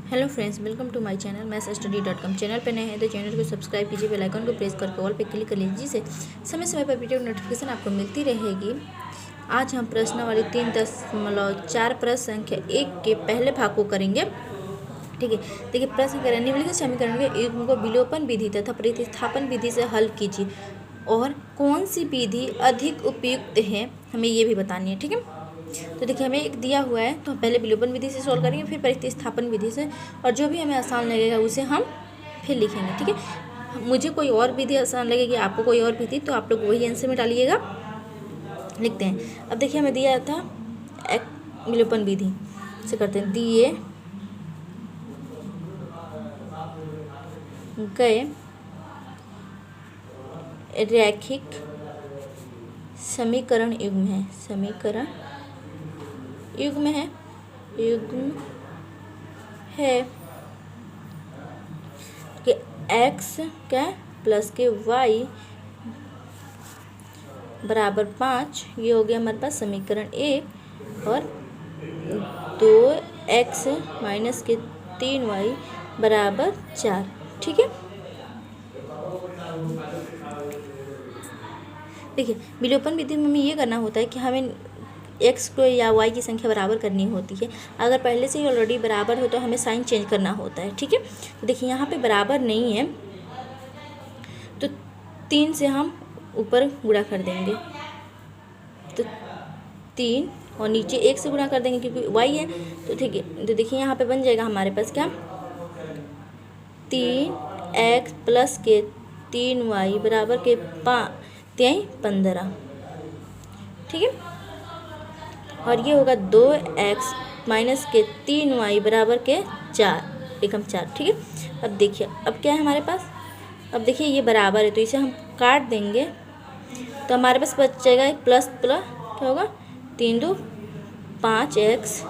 Hello friends, welcome to my channel mathsstudy.com। Channel पर नए हैं तो चैनल को सब्सक्राइब कीजिए, बेल आइकन को प्रेस करके ऑल पे क्लिक कर लीजिए, जिससे समय समय पर वीडियो नोटिफिकेशन आपको मिलती रहेगी। आज हम प्रश्नावली 3.4 प्रश्न संख्या 1 के पहले भाग को करेंगे। ठीक है, देखिए प्रश्न करें, निम्नलिखित समीकरण के युग्म को विलोपन विधि तथा प्रतिस्थापन विधि से हल कीजिए और कौन सी विधि अधिक उपयुक्त है, हमें ये भी बतानी है। ठीक है, तो देखिए हमें एक दिया हुआ है तो हम पहले विलोपन विधि से सॉल्व करेंगे, फिर प्रतिस्थापन विधि से, और जो भी हमें आसान लगेगा उसे हम फिर लिखेंगे। ठीक है, मुझे कोई और विधि आसान लगेगी, आपको कोई और विधि, तो आप लोग वही आंसर में डालिएगा। लिखते हैं। अब देखिए हमें दिया था एक विलोपन विधि से करते हैं। दिए गए रैखिक समीकरण युग्म है, समीकरण युग्म है कि x क्या प्लस के y बराबर 5, ये हो गया हमारे पास समीकरण 1, और 2x माइनस के 3y बराबर 4। ठीक है, देखिए विलोपन विधि में हमें ये करना होता है कि हमें x को या y की संख्या बराबर करनी होती है। अगर पहले से ही ऑलरेडी बराबर हो तो हमें साइन चेंज करना होता है। ठीक है, तो देखिए यहाँ पे बराबर नहीं है तो 3 से हम ऊपर गुणा कर देंगे, तो 3 और नीचे 1 से गुणा कर देंगे क्योंकि y है। तो ठीक है, तो देखिए यहाँ पे बन जाएगा हमारे पास क्या, 3x प्लस के 3y बराबर के 15। ठीक है, और ये होगा 2x माइनस के 3y बराबर के 4, एकम 4। ठीक है, अब देखिए अब क्या है हमारे पास, अब देखिए ये बराबर है तो इसे हम काट देंगे, तो हमारे पास बच जाएगा एक प्लस प्लस, क्या होगा 3 2 5x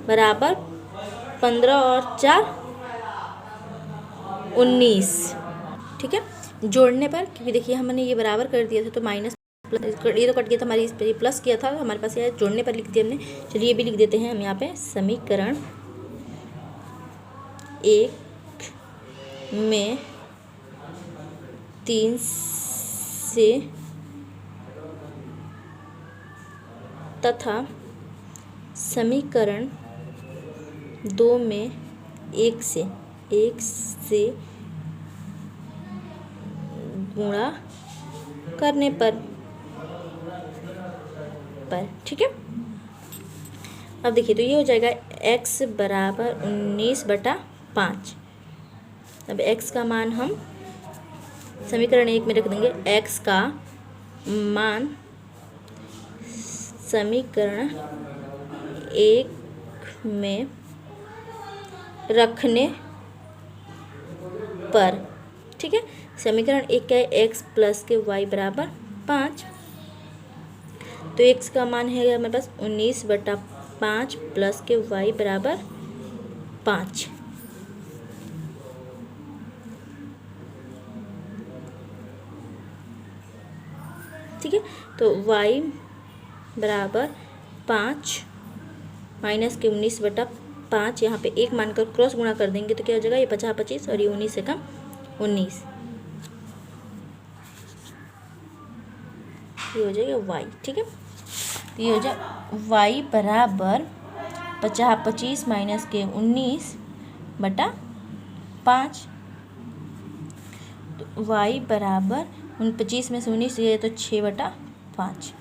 बराबर 15 और 4 19। ठीक है, जोड़ने पर, क्योंकि देखिए हमने ये बराबर कर दिया था तो माइनस प्लस, ये तो कट गया था, हमारी इस पर प्लस किया था, हमारे पास ये जोड़ने पर लिख दिया हमने। चलिए ये भी लिख देते हैं हम यहाँ पे, समीकरण 1 में 3 से तथा समीकरण 2 में 1 से गुणा करने पर। ठीक है, अब देखिए तो ये हो जाएगा x बराबर 19/5। अब x का मान हम समीकरण 1 में रख देंगे। x का मान समीकरण 1 में रखने पर। ठीक है, समीकरण 1 का है x प्लस के y बराबर 5, तो x का मान है हमारे पास 19/5 प्लस के y बराबर 5। ठीक है, तो y बराबर 5 माइनस के 19/5, यहाँ पे 1 मानकर क्रॉस गुणा कर देंगे तो क्या हो जाएगा, ये 50 25 और ये 19 से कम 19, ये हो जाएगा y। ठीक है, तो ये हो जाए y बराबर 50 25 माइनस के 19/5, तो y बराबर 25 में से 19 ये तो 6/5।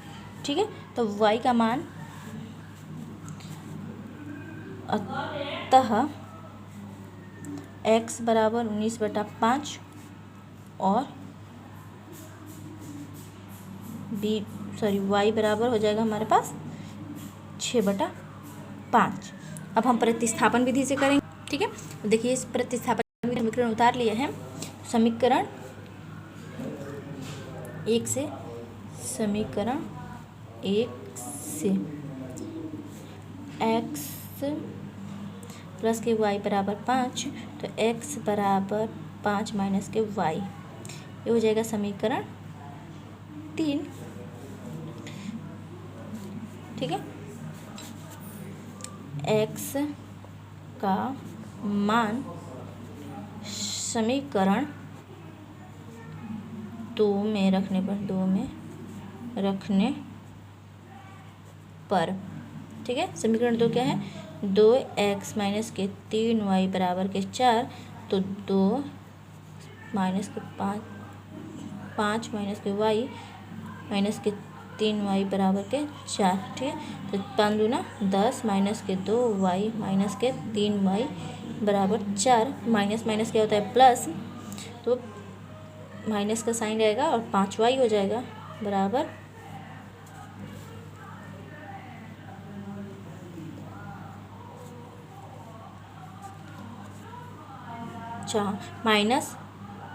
ठीक है, तो y का मान अतः x बराबर 19/5 और y बराबर हो जाएगा हमारे पास 6/5। अब हम प्रतिस्थापन विधि से करेंगे। ठीक है, देखिए इस प्रतिस्थापन विधि समीकरण उतार लिए हैं। समीकरण 1 से x प्लस के y बराबर 5, तो x बराबर 5 माइनस के y, ये हो जाएगा समीकरण 3। ठीक है, x का मान समीकरण 2 में रखने पर ठीक है। समीकरण 2 क्या है? 2x माइनस के 3y बराबर के 4, तो 2 माइनस के 5 माइनस के y माइनस के 3y बराबर के 4, ठीक है। तो 5 दूना 10 माइनस के 2y माइनस के 3y बराबर 4। माइनस माइनस क्या होता है? प्लस, तो माइनस का साइन रहेगा और 5y हो जाएगा बराबर 4, माइनस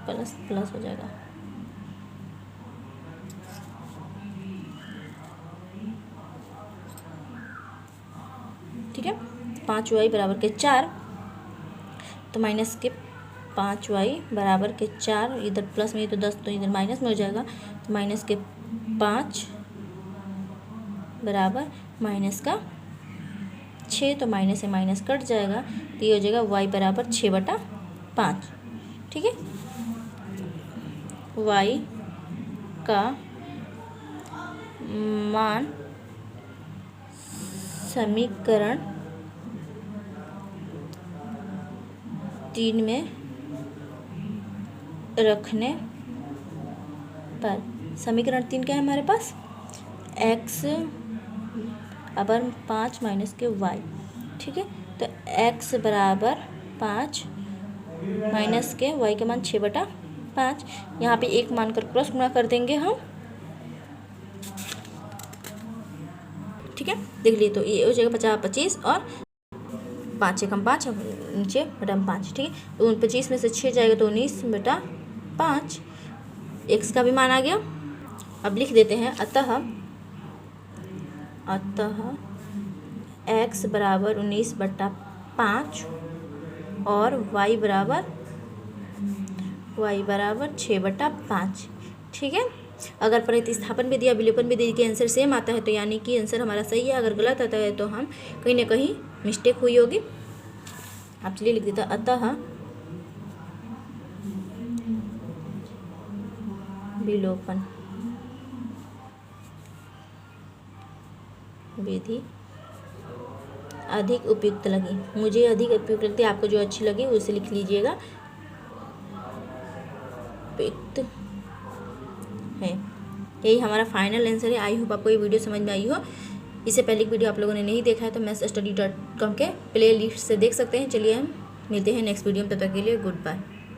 प्लस प्लस हो जाएगा। ठीक है, 5y बराबर के 4, तो माइनस के 5y बराबर के 4, इधर प्लस में तो 10, तो इधर माइनस में हो जाएगा। तो माइनस के 5 बराबर माइनस का 6, तो माइनस से माइनस कट जाएगा, तो ये हो जाएगा y बराबर 6/5। ठीक है, y का मान समीकरण 3 में रखने पर, समीकरण 3 क्या है हमारे पास? x बराबर 5 माइनस के y, ठीक है। तो x बराबर 5 माइनस के y का मान 6/5, यहाँ पे एक मान कर क्रॉस गुणा कर देंगे हम, ठीक है। देख लिए, तो ये हो जाएगा 50 25 और 5 एकम 5 नीचे बटम 5, ठीक है। तो 25 में से 6 जाएगा तो 19/5, x का भी मान आ गया। अब लिख देते हैं, अतः x बराबर 19/5 और y बराबर 6/5, ठीक है। अगर प्रतिस्थापन भी दिया, विलोपन भी दिया कि आंसर सेम आता है, तो यानी कि आंसर हमारा सही है। अगर गलत आता है तो हम कहीं ना कहीं मिस्टेक हुई होगी। आप चलिए लिख देता, अतः विलोपन विधि अधिक उपयुक्त लगी, मुझे अधिक उपयुक्त लगती है, आपको जो अच्छी लगी उसे लिख लीजिएगा। उपयुक्त है, यही हमारा फाइनल आंसर है। आई होप आपको ये वीडियो समझ में आई हो। इससे पहले की वीडियो आप लोगों ने नहीं देखा है तो mathsstudy.com के प्ले लिस्ट से देख सकते हैं। चलिए हम मिलते हैं नेक्स्ट वीडियो में, तब तक के लिए गुड बाय।